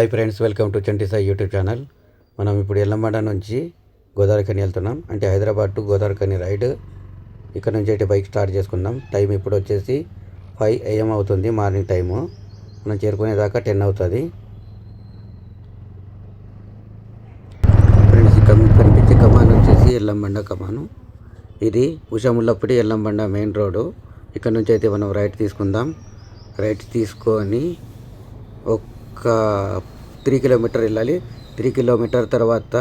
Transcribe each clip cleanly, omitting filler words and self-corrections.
Hi friends, welcome to Chanti Sai YouTube channel. మనం ఇప్పుడు ఎల్లంబండ నుంచి గోదావరిఖని వెళ్తున్నాం. అంటే హైదరాబాద్ టు గోదావరిఖని రైడ్. ఇక్కడ నుంచి అయితే బైక్ స్టార్ట్ చేసుకుందాం. టైం ఇప్పుడు వచ్చేసి 5 AM అవుతుంది, మార్నింగ్ టైము. మనం చేరుకునేదాకా 10 అవుతుంది. ఫ్రెండ్స్, ఇక్కడ కనిపించే కమాన్ వచ్చేసి ఎల్లంబండ కమాను. ఇది ఉషాముల్లపూడి ఎల్లంబండ మెయిన్ రోడ్డు. ఇక్కడ నుంచి అయితే మనం రైట్ తీసుకుందాం. రైట్ తీసుకొని ఒక 3 కిలోమీటర్ వెళ్ళాలి. 3 కిలోమీటర్ తర్వాత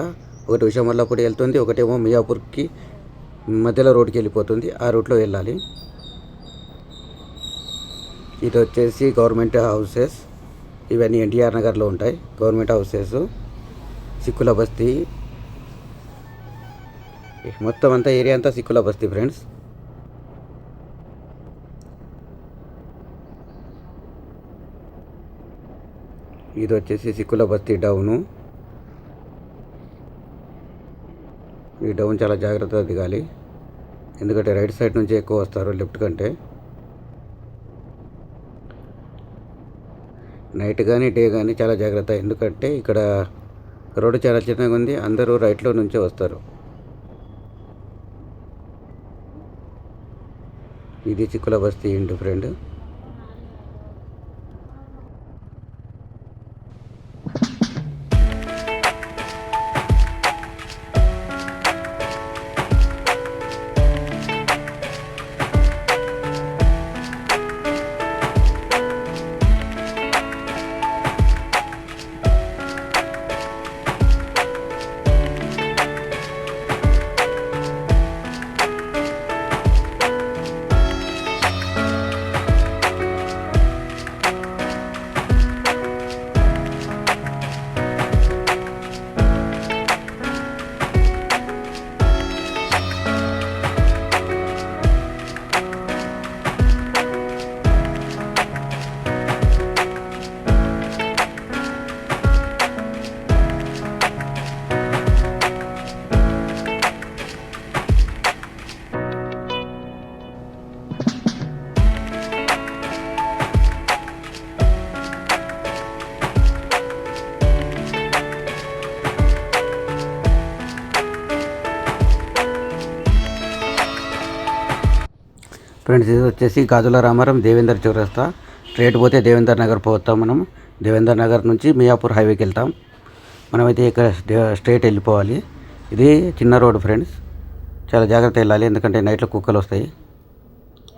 ఒకటి ఉషాముల్లపూడి వెళ్తుంది, ఒకటేమో మియాపూర్కి మధ్యలో రోడ్కి వెళ్ళిపోతుంది. ఆ రూట్లో వెళ్ళాలి. ఇది వచ్చేసి గవర్నమెంట్ హౌసెస్. ఇవన్నీ ఎన్టీఆర్ నగర్లో ఉంటాయి గవర్నమెంట్ హౌసెస్. సిక్కుల బస్తీ, మొత్తం అంతా ఏరియా అంతా సిక్కుల బస్తీ ఫ్రెండ్స్. ఇది వచ్చేసి సిక్కుల బస్తీ డౌను. ఈ డౌన్ చాలా జాగ్రత్తగా దిగాలి, ఎందుకంటే రైట్ సైడ్ నుంచి ఎక్కువ వస్తారు లెఫ్ట్ కంటే. నైట్ కానీ డే కానీ చాలా జాగ్రత్త, ఎందుకంటే ఇక్కడ రోడ్డు చాలా చిన్నగా ఉంది. అందరూ రైట్లో నుంచే వస్తారు. ఇది చిక్కుల బస్తీ ఇంటి ఫ్రెండ్. ఫ్రెండ్స్, ఇది వచ్చేసి గాజుల రామారం దేవేందర్ చౌరస్తా. స్ట్రేట్ పోతే దేవేందర్ నగర్ పోతాం. మనం దేవేందర్ నగర్ నుంచి మియాపూర్ హైవేకి వెళ్తాం. మనమైతే ఇక్కడ స్ట్రేట్ వెళ్ళిపోవాలి. ఇది చిన్న రోడ్డు ఫ్రెండ్స్, చాలా జాగ్రత్త వెళ్ళాలి, ఎందుకంటే నైట్లో కుక్కలు వస్తాయి.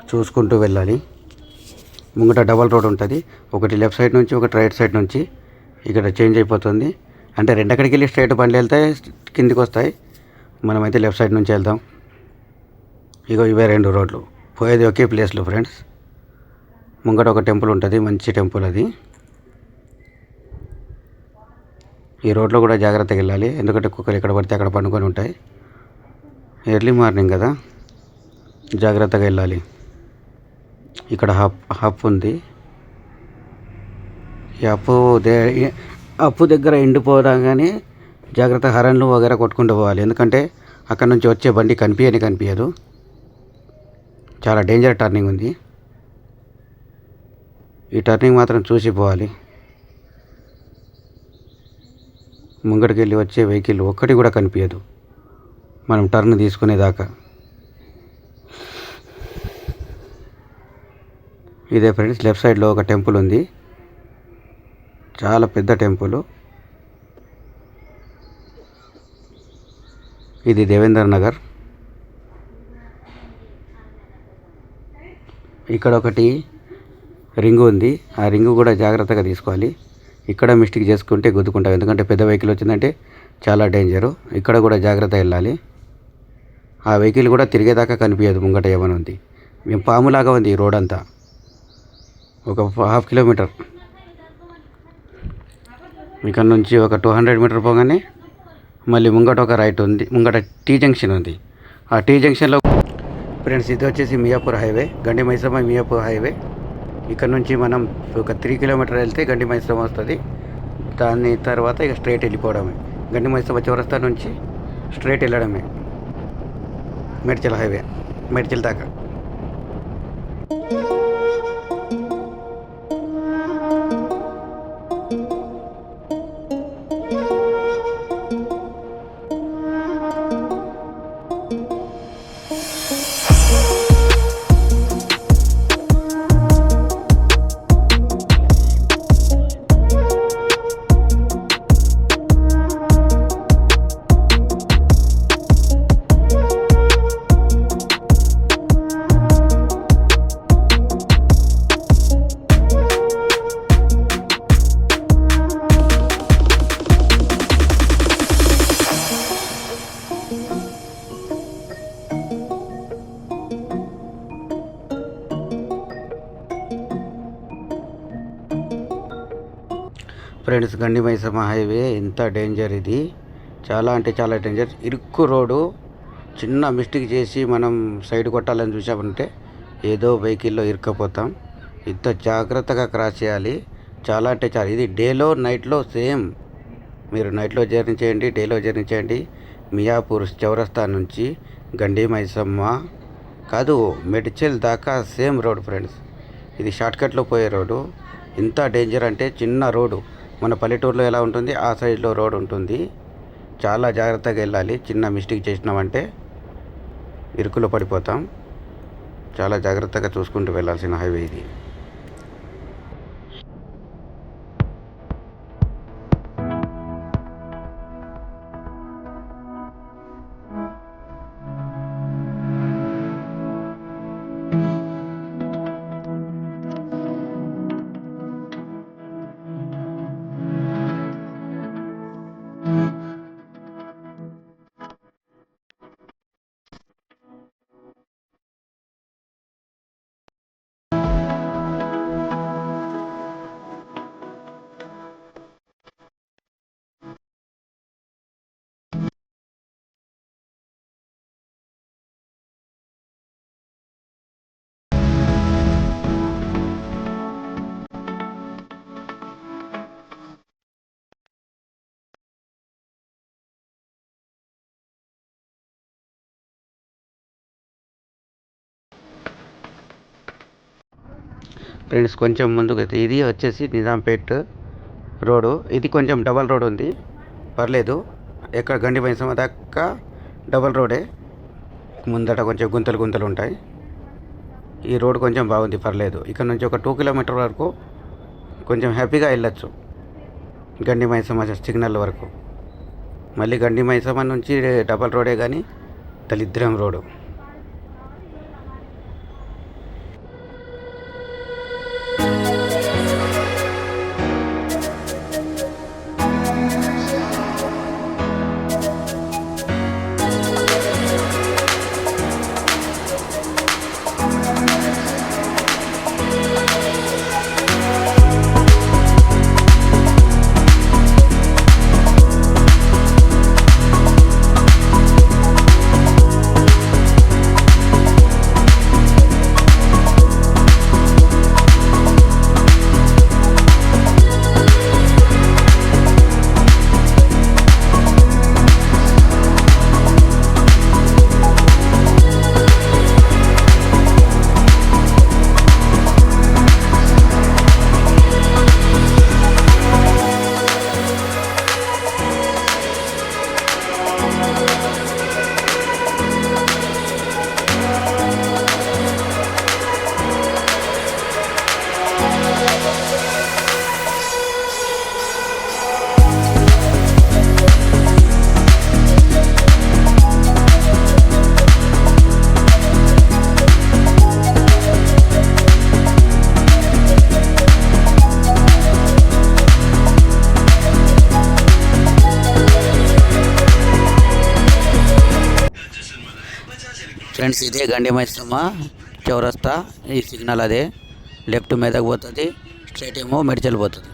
చూసుకుంటూ వెళ్ళాలి. ముంగట డబల్ రోడ్ ఉంటుంది, ఒకటి లెఫ్ట్ సైడ్ నుంచి ఒకటి రైట్ సైడ్ నుంచి. ఇక్కడ చేంజ్ అయిపోతుంది, అంటే రెండక్కడికి వెళ్ళి స్ట్రేట్ బండ్లు వెళ్తాయి, కిందికి వస్తాయి. మనమైతే లెఫ్ట్ సైడ్ నుంచి వెళ్దాం. ఇగో ఇవే 2 రోడ్లు పోయేది ఒకే ప్లేస్లో ఫ్రెండ్స్. ముంగట ఒక టెంపుల్ ఉంటుంది, మంచి టెంపుల్ అది. ఈ రోడ్లో కూడా జాగ్రత్తగా వెళ్ళాలి, ఎందుకంటే కుక్కలు ఎక్కడ పడితే అక్కడ పండుకొని ఉంటాయి. ఎర్లీ మార్నింగ్ కదా, జాగ్రత్తగా వెళ్ళాలి. ఇక్కడ హప్ ఉంది. ఈ అప్పు దగ్గర ఎండిపోవడంగానే జాగ్రత్త హరన్లు వగేరా కొట్టుకుంటూ పోవాలి, ఎందుకంటే అక్కడ నుంచి వచ్చే బండి కనిపించదు. చాలా డేంజర్ టర్నింగ్ ఉంది. ఈ టర్నింగ్ మాత్రం చూసి పోవాలి. ముంగడికి వెళ్ళి వచ్చే వెహికల్ ఒక్కటి కూడా కనిపించదు మనం టర్న్ తీసుకునేదాకా. ఇదే ఫ్రెండ్స్, లెఫ్ట్ సైడ్లో ఒక టెంపుల్ ఉంది, చాలా పెద్ద టెంపుల్. ఇది దేవేందర్ నగర్. ఇక్కడ ఒకటి రింగు ఉంది, ఆ రింగు కూడా జాగ్రత్తగా తీసుకోవాలి. ఇక్కడ మిస్టేక్ చేసుకుంటే గుద్దుకుంటాం, ఎందుకంటే పెద్ద వెహికల్ వచ్చిందంటే చాలా డేంజరు. ఇక్కడ కూడా జాగ్రత్త వెళ్ళాలి. ఆ వెహికల్ కూడా తిరిగేదాకా కనిపించదు ముంగట ఏమైనా ఉంది. మేము పాములాగా ఉంది ఈ రోడ్ అంతా. ఒక 1/2 కిలోమీటర్ ఇక్కడ నుంచి ఒక 200 మీటర్ పోగానే మళ్ళీ ముంగట ఒక రైట్ ఉంది. ముంగట టీ జంక్షన్ ఉంది. ఆ టీ జంక్షన్లో ఫ్రెండ్స్, ఇది వచ్చేసి మియాపూర్ హైవే, గండి మైసమ్మ మియాపూర్ హైవే. ఇక్కడ నుంచి మనం ఒక 3 కిలోమీటర్ వెళ్తే గండి మైసమ్మ వస్తుంది. దాని తర్వాత ఇక స్ట్రైట్ వెళ్ళిపోవడమే. గండి మైసమ్మ చౌరస్తా నుంచి స్ట్రైట్ వెళ్ళడమే మేడ్చల్ హైవే, మేడ్చల్ దాకా. ఫ్రెండ్స్, గండి మైసమ్మ హైవే ఎంత డేంజర్ ఇది. చాలా అంటే చాలా డేంజర్. ఇరుక్కు రోడ్డు. చిన్న మిస్టేక్ చేసి మనం సైడ్ కొట్టాలని చూసామంటే ఏదో వెహికల్లో ఇరుక్కపోతాం. ఇంత జాగ్రత్తగా క్రాస్ చేయాలి. చాలా అంటే చాలా. ఇది డేలో నైట్లో సేమ్. మీరు నైట్లో జర్నీ చేయండి, డేలో జర్నీ చేయండి. మియాపూర్ చౌరస్తా నుంచి గండి మైసమ్మ కాదు, మెడ్చల్ దాకా సేమ్ రోడ్ ఫ్రెండ్స్. ఇది షార్ట్కట్లో పోయే రోడ్డు. ఇంత డేంజర్ అంటే చిన్న రోడ్డు. మన పల్లెటూరులో ఎలా ఉంటుంది ఆ సైడ్లో రోడ్ ఉంటుంది. చాలా జాగ్రత్తగా వెళ్ళాలి. చిన్న మిస్టేక్ చేసినామంటే ఇరుకులో పడిపోతాం. చాలా జాగ్రత్తగా చూసుకుంటూ వెళ్ళాల్సిన హైవే ఇది. ఫ్రెండ్స్, కొంచెం ముందుకు ఇది వచ్చేసి నిజాంపేట్ రోడ్డు. ఇది కొంచెం డబల్ రోడ్ ఉంది, పర్లేదు. ఎక్కడ గండి మైసమ్మ దాకా డబల్ రోడే. ముందట కొంచెం గుంతలు ఉంటాయి. ఈ రోడ్ కొంచెం బాగుంది, పర్లేదు. ఇక్కడ నుంచి ఒక 2 కిలోమీటర్ వరకు కొంచెం హ్యాపీగా వెళ్ళొచ్చు గండి మైసమ్మ సిగ్నల్ వరకు. మళ్ళీ గండి మైసమ్మ నుంచి డబల్ రోడే కానీ దళిద్రం రోడ్డు. ఫ్రెండ్స్, ఇదే గండి మైసమ్మ చౌరస్తా. ఈ సిగ్నల్ అదే. లెఫ్ట్ మీదకి పోతుంది, స్ట్రైట్ ఏమో మెడ్చల్ పోతుంది.